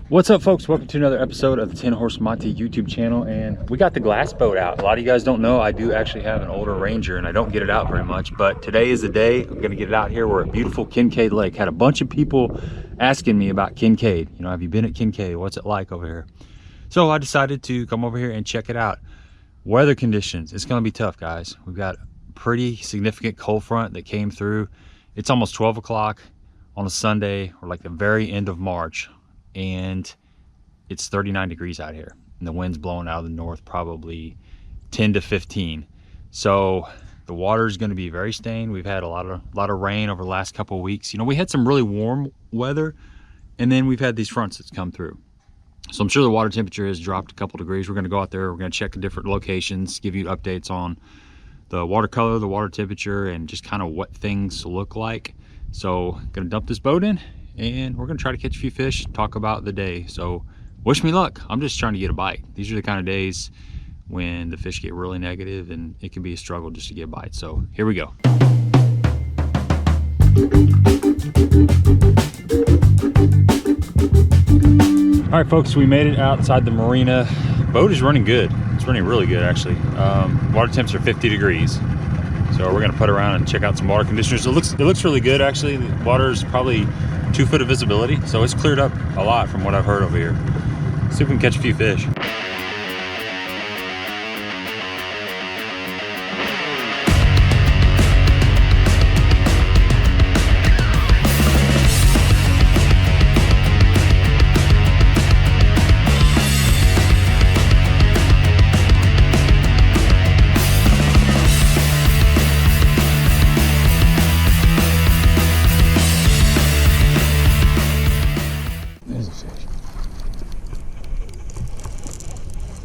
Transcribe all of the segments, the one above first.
What's up, folks? Welcome to another episode of the 10 Horse Monte YouTube channel, and we got the glass boat out. A lot of you guys don't know I do actually have an older Ranger and I don't get it out very much, but today is the day I'm gonna get it out here. We're at beautiful Kinkaid Lake. Had a bunch of people asking me about Kinkaid. You know, have you been at Kinkaid? What's it like over here? So I decided to come over here and check it out. Weather conditions, it's gonna be tough, guys. We've got a pretty significant cold front that came through. It's almost 12 o'clock on a Sunday, or like the very end of March, and it's 39 degrees out here, and the wind's blowing out of the north, probably 10 to 15. So the water is going to be very stained. We've had a lot of rain over the last couple of weeks. You know, we had some really warm weather, and then we've had these fronts that's come through. So I'm sure the water temperature has dropped a couple degrees. We're going to go out there, we're going to check the different locations, give you updates on the water color, the water temperature, and just kind of what things look like. So I'm going to dump this boat in, and we're gonna try to catch a few fish, talk about the day. So wish me luck. I'm just trying to get a bite. These are the kind of days when the fish get really negative and it can be a struggle just to get a bite. So here we go. All right, folks, we made it outside the marina. Boat is running good. It's running really good, actually. Water temps are 50 degrees. So we're gonna put around and check out some water conditioners. It looks really good, actually. The water is probably 2 foot of visibility, so it's cleared up a lot from what I've heard over here. See if we can catch a few fish.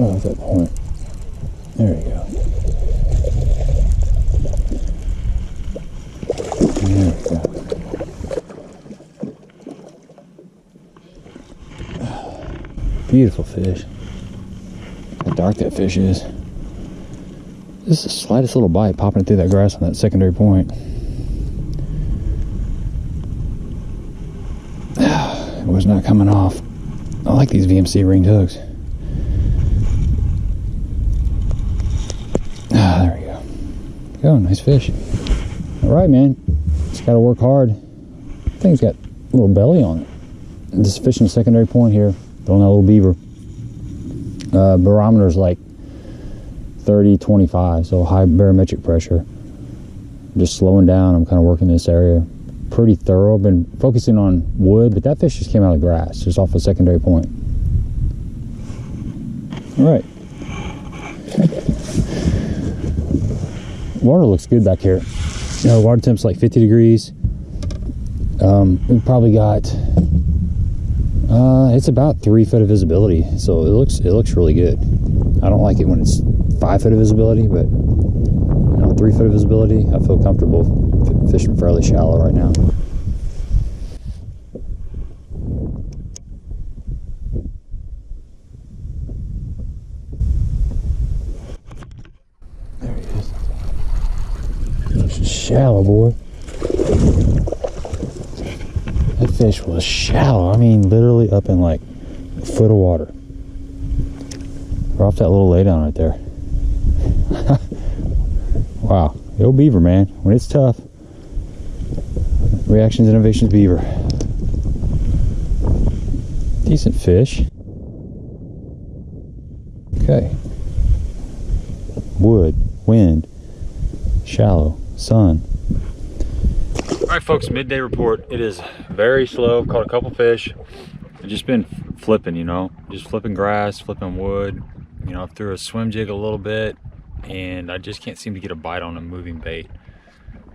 Oh, at that point. There you go. There we go. Beautiful fish. How dark that fish is. This is the slightest little bite popping through that grass on that secondary point. It was not coming off. I like these VMC ringed hooks. There we go. Oh, nice fish. All right, man. Just got to work hard. Thing's got a little belly on it. Just fishing the secondary point here. Throwing that little beaver. Barometer's like 30-25, so high barometric pressure. Just slowing down. I'm kind of working this area pretty thorough. Been focusing on wood, but that fish just came out of the grass, just off a secondary point. All right. Water looks good back here. You know, water temp's like 50 degrees. We've probably got it's about 3 foot of visibility, so it looks really good. I don't like it when it's 5 foot of visibility, but you know, 3 foot of visibility, I feel comfortable fishing fairly shallow right now. Shallow, boy. That fish was shallow. I mean, literally up in like a foot of water. We're off that little laydown right there. Wow, the old beaver, man. When it's tough, reactions, innovations, beaver. Decent fish. Okay. Wood, wind, shallow, sun. All right, folks, midday report. It is very slow. Caught a couple fish. I've just been flipping, you know, just flipping grass, flipping wood. You know, I threw a swim jig a little bit, and I just can't seem to get a bite on a moving bait.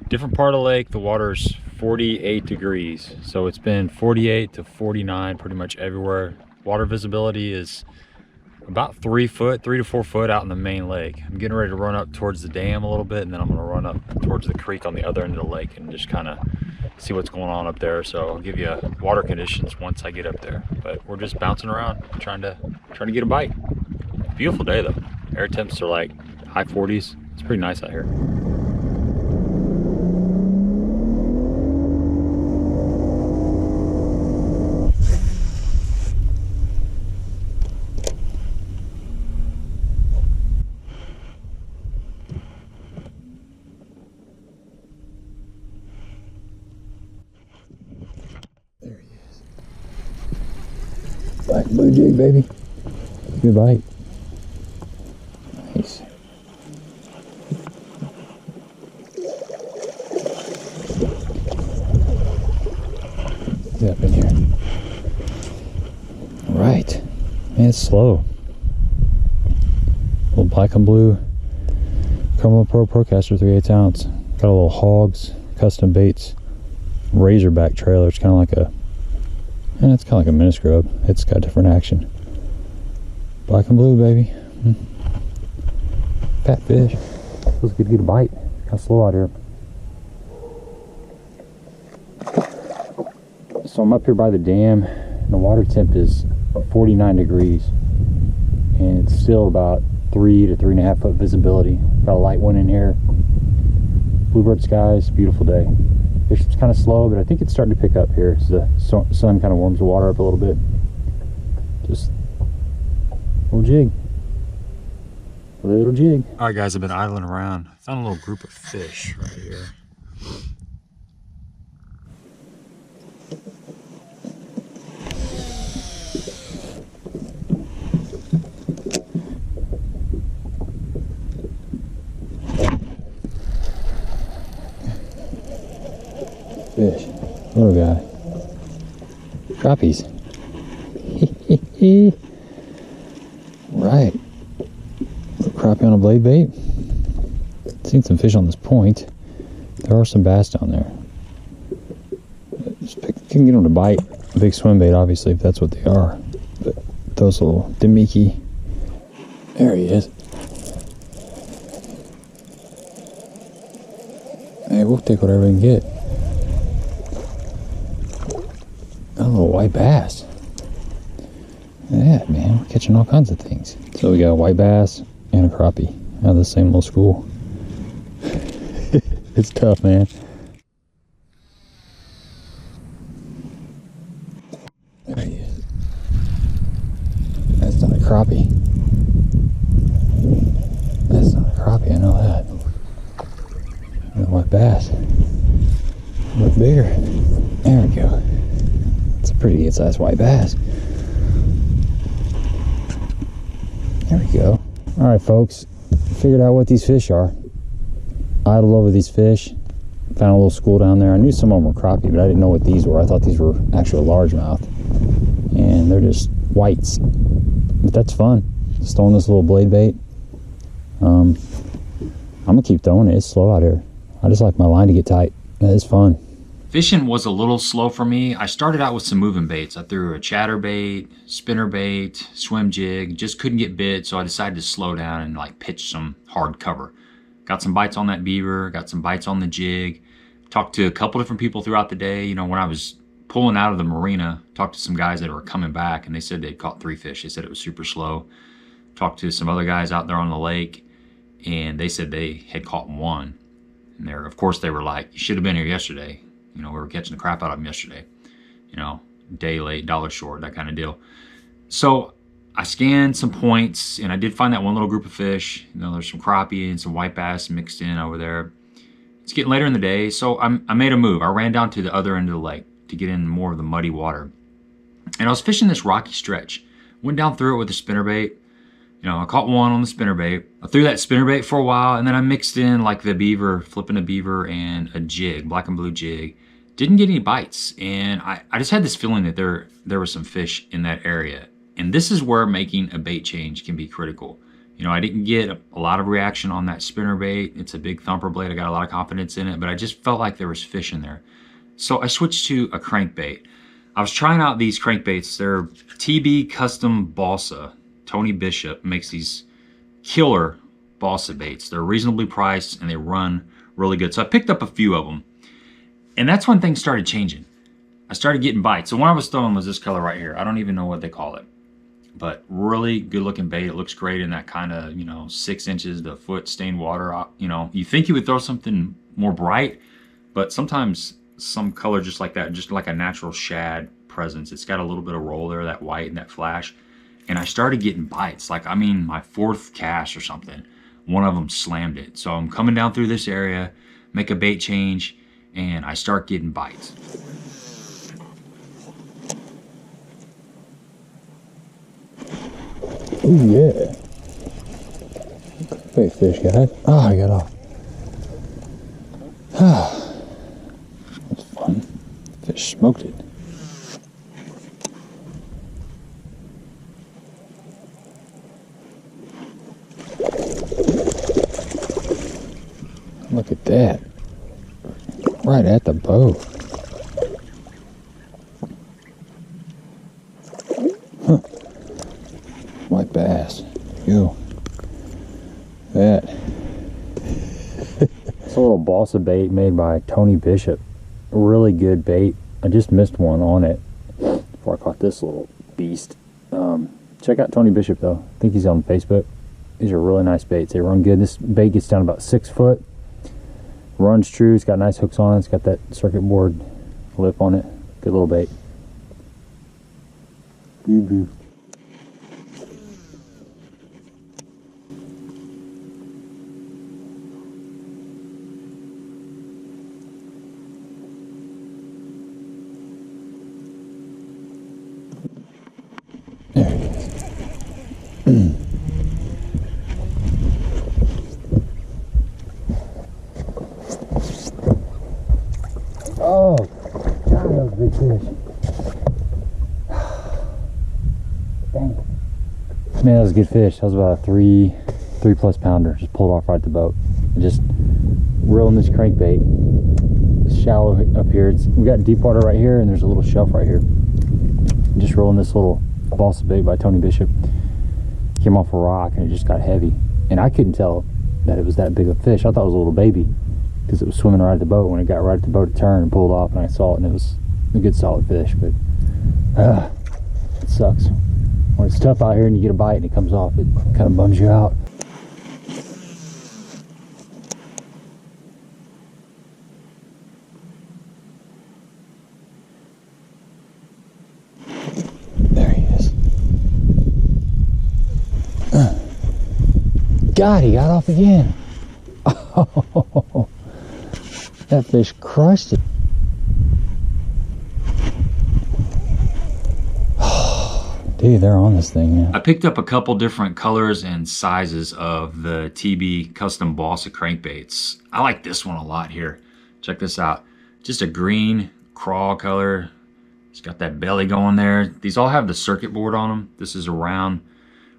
Different part of the lake, the water's 48 degrees, so it's been 48 to 49 pretty much everywhere. Water visibility is about 3 to 4 foot out in the main lake. I'm getting ready to run up towards the dam a little bit, and then I'm going to run up towards the creek on the other end of the lake and just kind of see what's going on up there. So I'll give you water conditions once I get up there. But we're just bouncing around, trying to get a bite. Beautiful day though. Air temps are like high 40s. It's pretty nice out here. Black blue jig, baby. Good bite. Nice. Get up in here. All right. Man, it's slow. A little black and blue Cumberland Pro Procaster 3/8 ounce. Got a little Hawgz Custom Baits Razorback trailer. It's kind of like a, it's kind of like a mini scrub. It's got different action. Black and blue, baby. Fat fish. Feels good to get a bite. Kind of slow out here. So I'm up here by the dam, and the water temp is 49 degrees, and it's still about 3 to 3.5 foot visibility. Got a light one in here. Bluebird skies, beautiful day. Fishing's kind of slow, but I think it's starting to pick up here as the sun kind of warms the water up a little bit. Just a little jig. A little jig. All right, guys, I've been idling around. I found a little group of fish right here. Fish, little guy, crappies. Right, crappie on a blade bait. Seen some fish on this point. There are some bass down there. Can get them to bite a big swim bait, obviously, if that's what they are. But those little Demiki. There he is. Hey, we'll take whatever we can get. A little white bass. Yeah, man, we're catching all kinds of things. So we got a white bass and a crappie out of the same little school. It's tough, man. There he is. That's not a crappie. That's not a crappie, I know that. And a white bass. Look bigger. There we go. It's a pretty good sized white bass. There we go. All right, folks, figured out what these fish are. Idled over these fish, found a little school down there. I knew some of them were crappie, but I didn't know what these were. I thought these were actually largemouth, and they're just whites. But that's fun. Just throwing this little blade bait. I'm gonna keep throwing it. It's slow out here. I just like my line to get tight. It's fun. Fishing was a little slow for me. I started out with some moving baits. I threw a chatterbait, spinnerbait, swim jig, just couldn't get bit, so I decided to slow down and like pitch some hard cover. Got some bites on that beaver, got some bites on the jig. Talked to a couple different people throughout the day. You know, when I was pulling out of the marina, talked to some guys that were coming back, and they said they'd caught 3 fish. They said it was super slow. Talked to some other guys out there on the lake, and they said they had caught 1. And they're, of course, they were like, you should have been here yesterday. You know, we were catching the crap out of them yesterday. You know, day late, dollar short, that kind of deal. So I scanned some points, and I did find that one little group of fish. You know, there's some crappie and some white bass mixed in over there. It's getting later in the day, so I made a move. I ran down to the other end of the lake to get in more of the muddy water. And I was fishing this rocky stretch. Went down through it with a spinnerbait. You know, I caught 1 on the spinnerbait. I threw that spinnerbait for a while, and then I mixed in like the beaver, flipping a beaver and a jig, black and blue jig. Didn't get any bites, and I just had this feeling that there was some fish in that area. And this is where making a bait change can be critical. You know, I didn't get a lot of reaction on that spinnerbait. It's a big thumper blade. I got a lot of confidence in it, but I just felt like there was fish in there. So I switched to a crankbait. I was trying out these crankbaits. They're TB Custom Balsa. Tony Bishop makes these killer balsa baits. They're reasonably priced, and they run really good. So I picked up a few of them. And that's when things started changing. I started getting bites. So one I was throwing was this color right here. I don't even know what they call it. But really good looking bait. It looks great in that kind of, you know, 6 inches to a foot stained water. You know, you think you would throw something more bright, but sometimes some color just like that, just like a natural shad presence. It's got a little bit of roll there, that white and that flash. And I started getting bites. Like, I mean, my 4th cast or something, one of them slammed it. So I'm coming down through this area, make a bait change, and I start getting bites. Oh yeah. Big fish, guys. Oh, I got off. That's fun. Fish smoked it. Look at that. Right at the boat. Huh. White bass. Yo. That. It's a little balsa bait made by Tony Bishop. Really good bait. I just missed one on it before I caught this little beast. Check out Tony Bishop though. I think he's on Facebook. These are really nice baits. They run good. This bait gets down about 6 foot. Runs true. It's got nice hooks on it. It's got that circuit board lip on it. Good little bait. Boo-boo. There it is. Oh, God, that was a big fish. Dang. Man, that was a good fish. That was about a three plus pounder. Just pulled off right at the boat. And just reeling this crankbait. It's shallow up here. We got deep water right here, and there's a little shelf right here. Just rolling this little balsa bait by Tony Bishop. Came off a rock, and it just got heavy. And I couldn't tell that it was that big of a fish. I thought it was a little baby, because it was swimming right at the boat. When it got right at the boat, it turned and pulled off, and I saw it, and it was a good solid fish. But it sucks when it's tough out here and you get a bite and it comes off. It kind of bums you out. There he is. God, he got off again. Oh, that fish crushed it. Dude, they're on this thing, man. I picked up a couple different colors and sizes of the TB Custom Balsa crankbaits. I like this one a lot here. Check this out. Just a green crawl color. It's got that belly going there. These all have the circuit board on them. This is a round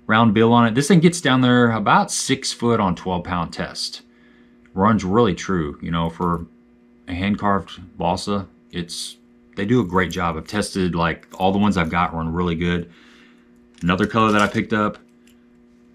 bill on it. This thing gets down there about 6 foot on 12-pound test. Runs really true, you know, for a hand-carved balsa. They do a great job. I've tested, like, all the ones I've got run really good. Another color that I picked up,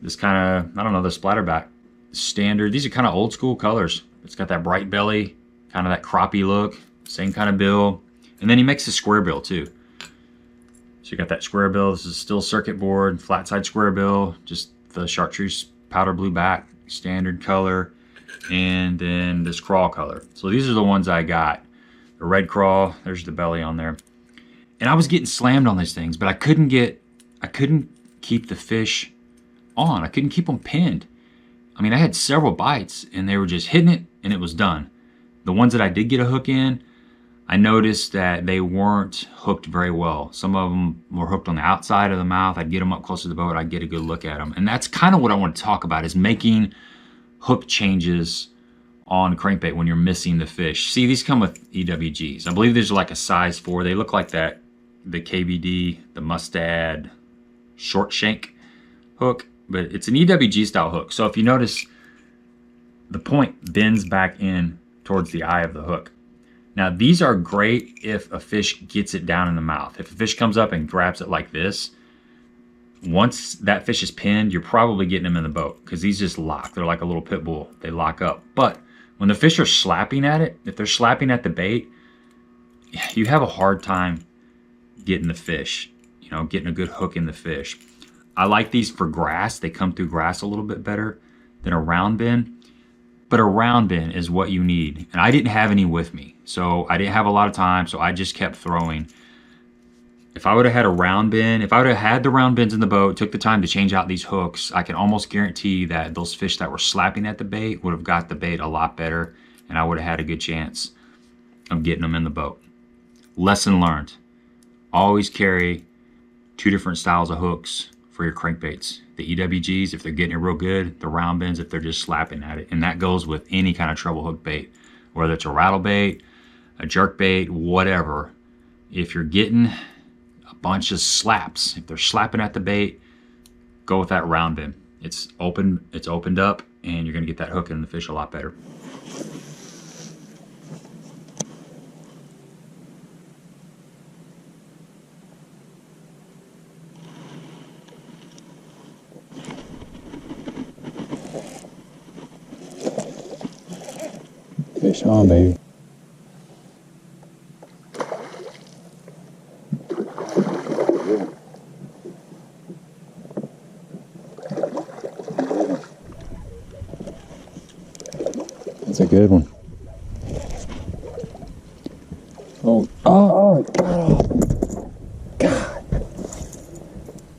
this kind of, I don't know, the splatterback standard. These are kind of old school colors. It's got that bright belly, kind of that crappie look, same kind of bill. And then he makes a square bill too. So you got that square bill. This is still circuit board, flat side square bill, just the chartreuse powder blue back, standard color. And then this crawl color. So these are the ones I got. The red crawl, there's the belly on there. And I was getting slammed on these things, but I couldn't keep the fish on. I couldn't keep them pinned. I mean, I had several bites and they were just hitting it and it was done. The ones that I did get a hook in, I noticed that they weren't hooked very well. Some of them were hooked on the outside of the mouth. I'd get them up close to the boat, I'd get a good look at them. And that's kind of what I want to talk about, is making hook changes on crankbait when you're missing the fish. See, these come with EWGs. I believe there's like a size 4. They look like that, the KBD, the Mustad short shank hook, but it's an EWG style hook. So if you notice, the point bends back in towards the eye of the hook. Now these are great if a fish gets it down in the mouth. If a fish comes up and grabs it like this, once that fish is pinned, you're probably getting them in the boat, because these just lock. They're like a little pit bull. They lock up. But when the fish are slapping at it, if they're slapping at the bait, you have a hard time getting the fish, you know, getting a good hook in the fish. I like these for grass. They come through grass a little bit better than a round bin. But a round bin is what you need. And I didn't have any with me, so I didn't have a lot of time, so I just kept throwing. If I would have had a round bin, if I would have had the round bins in the boat, took the time to change out these hooks, I can almost guarantee that those fish that were slapping at the bait would have got the bait a lot better, and I would have had a good chance of getting them in the boat. Lesson learned. Always carry 2 different styles of hooks for for your crankbaits. The EWGs, if they're getting it real good, the round bends if they're just slapping at it. And that goes with any kind of treble hook bait, whether it's a rattle bait, a jerk bait, whatever. If you're getting a bunch of slaps, if they're slapping at the bait, go with that round bend. It's opened up, and you're gonna get that hook in the fish a lot better. Fish on, baby. That's a good one. Oh, God.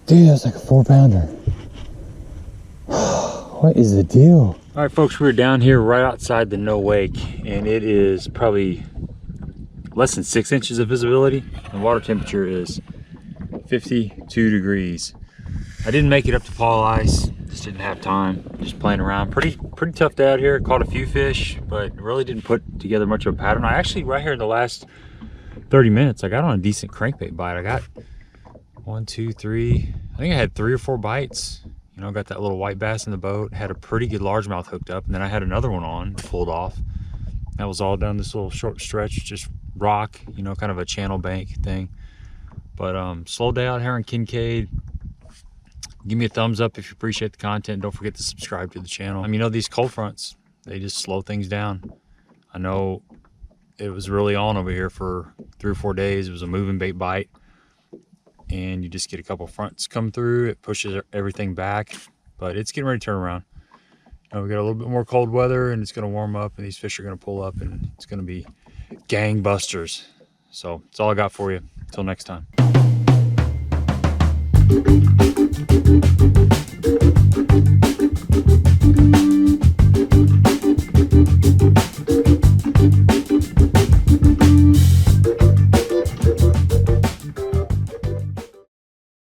Dude, that's like a 4-pounder. What is the deal? All right, folks, we're down here right outside the no wake, and it is probably less than 6 inches of visibility. The water temperature is 52 degrees. I didn't make it up to polarized, just didn't have time, just playing around. Pretty tough day out here. Caught a few fish, but really didn't put together much of a pattern. I actually, right here in the last 30 minutes, I got on a decent crankbait bite. I got 1, 2, 3, I think I had 3 or 4 bites. You know, got that little white bass in the boat, had a pretty good largemouth hooked up, and then I had another one on, pulled off. That was all down this little short stretch, just rock, you know, kind of a channel bank thing. But slow day out here in Kinkaid. Give me a thumbs up if you appreciate the content. Don't forget to subscribe to the channel. You know, these cold fronts, they just slow things down. I know it was really on over here for 3 or 4 days. It was a moving bait bite. And you just get a couple fronts come through, it pushes everything back, but it's getting ready to turn around. Now we got a little bit more cold weather, and it's going to warm up, and these fish are going to pull up, and it's going to be gangbusters. So that's all I got for you. Until next time.